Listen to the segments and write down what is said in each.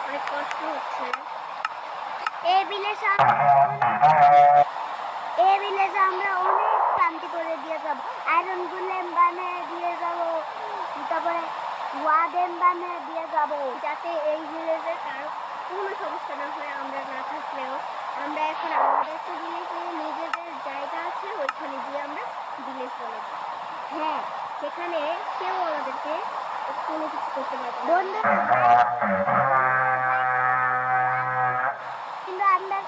অনেক কষ্ট হচ্ছে। এই ভিলেজে আমরা অনেক শান্তি করে দিয়ে যাবো, আয়রন গুলেম বানিয়ে দিয়ে যাবো, তারপরে ওয়ার্ডেন বানিয়ে দিয়ে যাবো, যাতে এই ভিলেজে কারো কোনো সমস্যা না হয়। আমরা না থাকলেও আমরা এখন আমাদের তো ভিলেজে নিজেদের জায়গা আছে, ওইখানে গিয়ে আমরা ভিলেজ বানাবো। হ্যাঁ, যেখানে কেউ আমাদেরকে কোনো কিছু করতে পারবে না। বন্ধুরা কিন্তু আমরা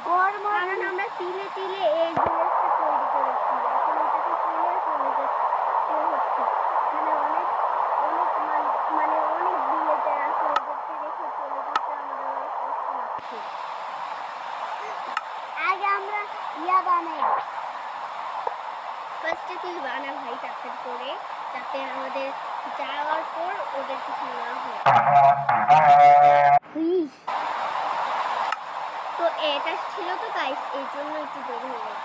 গরম, কারণ আমরা তিলে তিলে এই ভিলেজটা তৈরি করেছি। এখন এটাকে ফেলে চলে যাচ্ছে হচ্ছে। এখানে অনেক অনেক মানে অনেক ভিলেজার আছে, ওদেরকে রেখে চলে যেতে আমাদের অনেক কষ্ট লাগছে। আগে আমরা ইয়া বানাই। ফার্স্টে তুই বানা ভাই তাড়াতাড়ি করে, যাতে আমাদের যাওয়ার পর ওদের কিছু না হয়। তো এটা ছিল তো গাইস, এই জন্য একটু দেরি হয়ে গেল।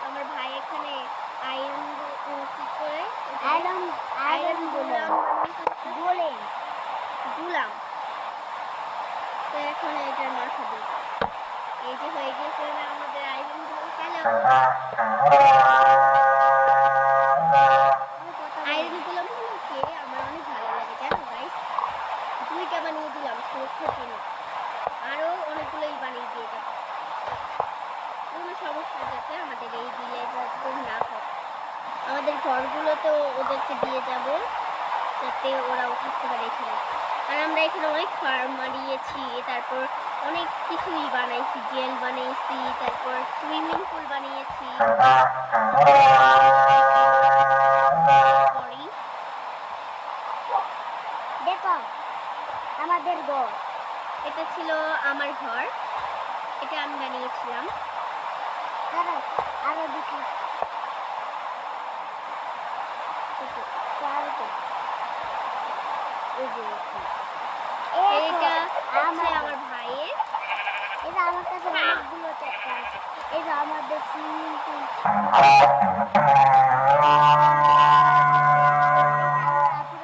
আমার ভাই এখানে আয়রন কি করে আয়রন গুলাম গুলাম। তো এখন এটার মাথা দিই। এই যে হয়ে গেছে না আমাদের আয়রন গুলাম। হ্যালো, আয়রন গুলাম হলো কি, আমার অনেক ভালো লাগে জানো গাইস। 2টা বানিয়ে দিলাম সুরক্ষার জন্য, আরো অনেকগুলোই বানিয়ে দিয়ে যাবো। কোনো সমস্যা যাতে আমাদের এই ভিলেজার না হয়। আমাদের ঘরগুলোতেও ওদেরকে দিয়ে যাব, যাতে ওরাও থাকতে পারে এখানে। আর আমরা এখানে অনেক ফার্ম বানিয়েছি, তারপর অনেক কিছুই বানাইছি, জেল বানিয়েছি, তারপর সুইমিং পুল বানিয়েছি। দেখো আমাদের ঘর, এটা ছিল আমার ঘর, এটা আমি বানিয়েছিলাম। আরো দেখি এটা আমার ভাইয়ের, এটা আমার কাছে অনেকগুলো চাকা আছে। এই যে আমাদের সুইমিং পুল,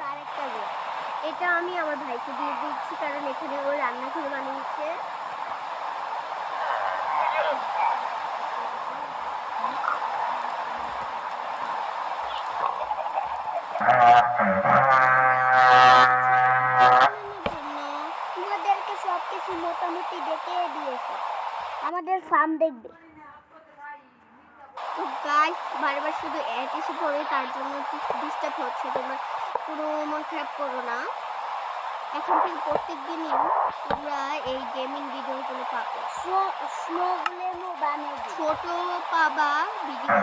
আরেকটা ঘর, এটা আমি আমার ভাইকে দিয়ে দিচ্ছি, কারণ এখানে ও রান্নাঘর বানিয়েছে। তোমাদেরকে সবকিছু মোটামুটি দেখে দিয়েছে, আমাদের ফার্ম দেখবে। তো গাইস বারবার শুধু অ্যাড এসে পড়ে, তার জন্য একটু ডিস্টার্ব হচ্ছে। তোমরা কোনো মন খারাপ করো না। এখন থেকে প্রত্যেক দিনই তোমরা এই গেমিং ভিডিওগুলো পাবে। স্নোগুলো বানিয়ে ছোট পাবা ভিডিও,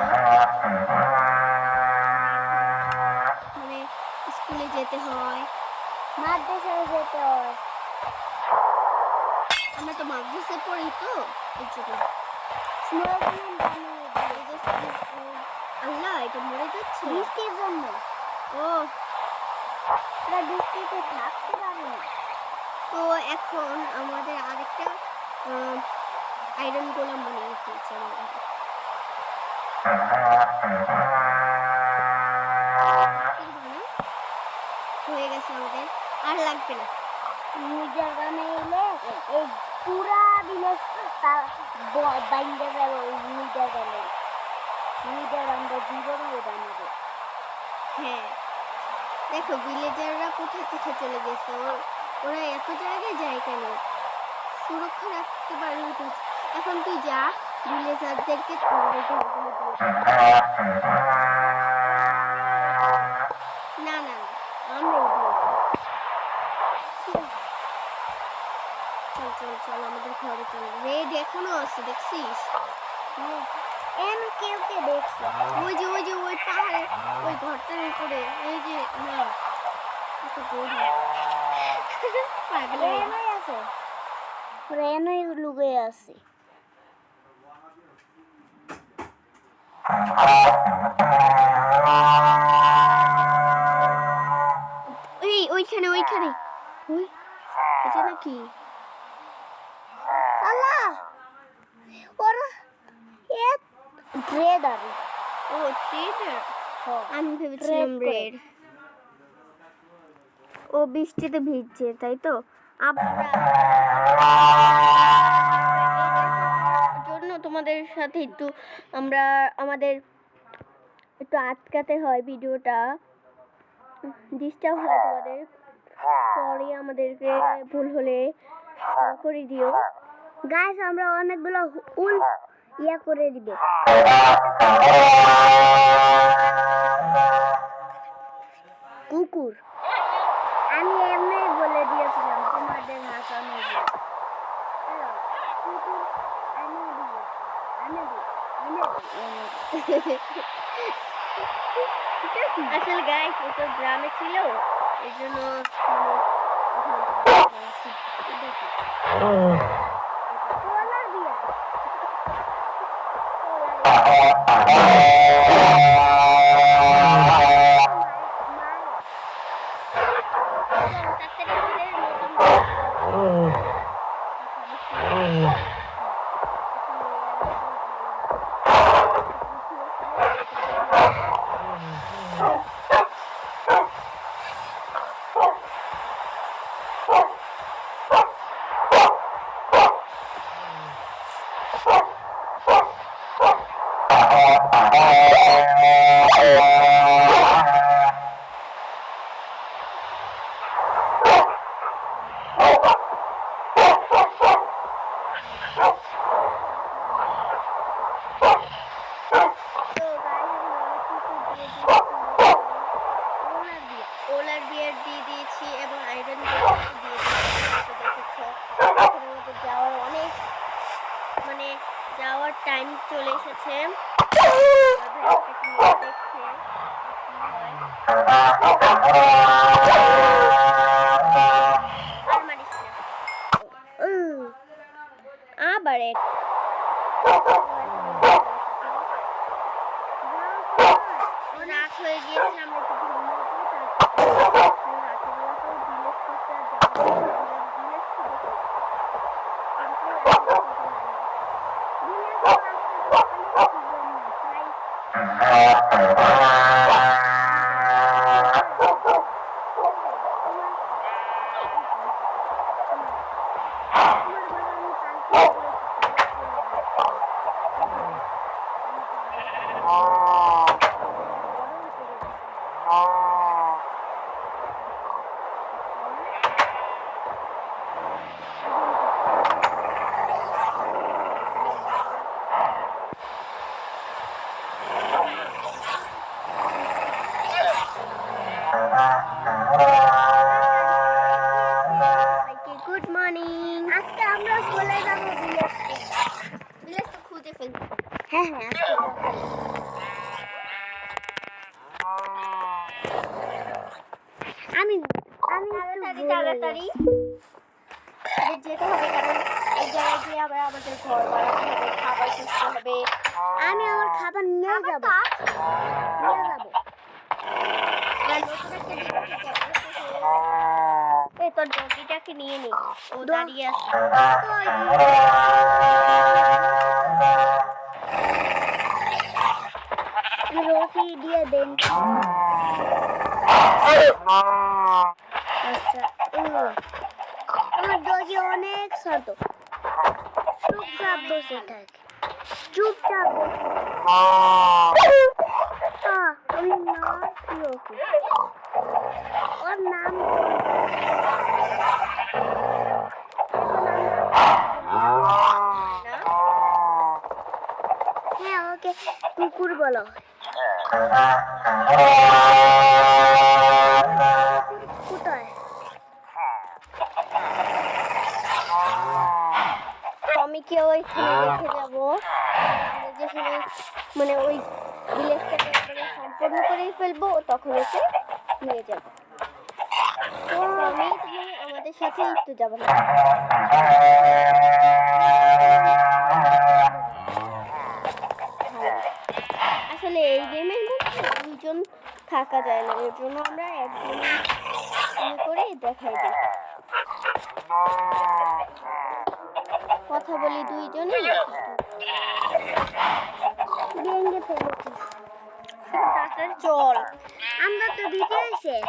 মানে স্কুলে যেতে হয়, মাদ্রাসায় যেতে হয়। আমরা তো মাদ্রাসায় পড়ি, তো এর জন্য স্নোগুলো বানিয়ে আল্লাহ এটা মরে যাচ্ছে বৃষ্টির জন্য। ও বৃষ্টিতে থাকতে পারে না। তো এখন আমাদের আরেকটা আয়রন গোলাম বানিয়ে ফেলছে আমাদের। হয়ে গেছে আমাদের, আর লাগবে না। নিজের বানাইলে এই পুরা ভিলেজ বাইন্দা যাবে। নিজের বানাই, নিজের আমরা জীবনে বানাবো। হ্যাঁ দেখো ভিলেজাররা কোথায় কোথায় চলে গেছে, ওরা এত জায়গায় যায় কেন? সুরক্ষা রাখতে পারলে তো। এখন তুই যা, ভিলেজারদেরকে না না না আমরা চল চল চল আমাদের ঘরে চল। রেড এখনো আছে দেখছিস? কেউ কে দেখছে? ওই যে ওই যে ওই পাহাড়ে ওই ঘরটার উপরে, এই যে না পাগল আছে, রেনই লুকে আছে। এই ওইখানে ওইখানে ওই এটা নাকি? আল্লাহ ওরা ট্রেডার। ও ট্রেডার, আমি ভেবেছিলাম রেড। ও বৃষ্টিতে ভিজছে, তাই তো? আমরা জন্য তোমাদের সাথে একটু আমাদের একটু আটকাতে হয়, ভিডিওটা ডিস্টার্ব হয় তোমাদের। সরি, আমাদেরকে ভুল হলে ক্ষমা করে দিও। গাইস আমরা অনেকগুলো উল ইয়া করে দিব। কুকুর আমি এমনি বলে দিয়েছিলাম তোমাদের হাসানোর জন্য। হ্যালো, কুকুর আমি দিব, আমি দিব, আমি দিব। আসলে গাইস ও তো গ্রামে ছিল, এই জন্য পোলার বিয়া ওলার বিয়ার দিয়ে দিয়েছি এবং আয়রন দিয়ে দিয়েছি। দেখেছো যাওয়ার অনেক যাওয়ার টাইম চলে এসেছে। আবার রাত হয়ে গিয়েছে, আমরা একটু গুড মর্নিং। আজকে আমরা চলে যাব বিলেতে। বিলেত তো খুঁজে ফেলবো। হ্যাঁ হ্যাঁ আজকে যাব। আমি তাড়াতাড়ি যেতে হবে, কারণ এই জায়গায় গিয়ে আবার আমাদের ঘর বানাতে হবে, খাবার খুঁজতে হবে। আমি আমার খাবার নিয়ে যাব। এই তোর ডগিটাকে নিয়ে নে, ও দাঁড়িয়ে আছে। রশি দিয়ে দেন। আচ্ছা আমার ডগি অনেক শত চুপচাপ বসে থাকে, চুপচাপ বসে আমি নাচি ওকে। ওর নাম হ্যাঁ ওকে কুকুর বলো। কোথায় টমিকে ওইখানে রেখে যাবো, যেখানে ওই ভিলেজটাকে একবারে সম্পূর্ণ করেই ফেলবো, তখন ওকে নিয়ে যাবো। টমি তুমি আমাদের সাথে একটু যাবো না? আসলে এই গেমের মধ্যে দুজন থাকা যায় না, এর জন্য আমরা একজন করে দেখাই দিই। কথা বলি দুইজনই। ভেঙে ফেলেছি। তাড়াতাড়ি চল, আমরা তো ভিডিও শেষ।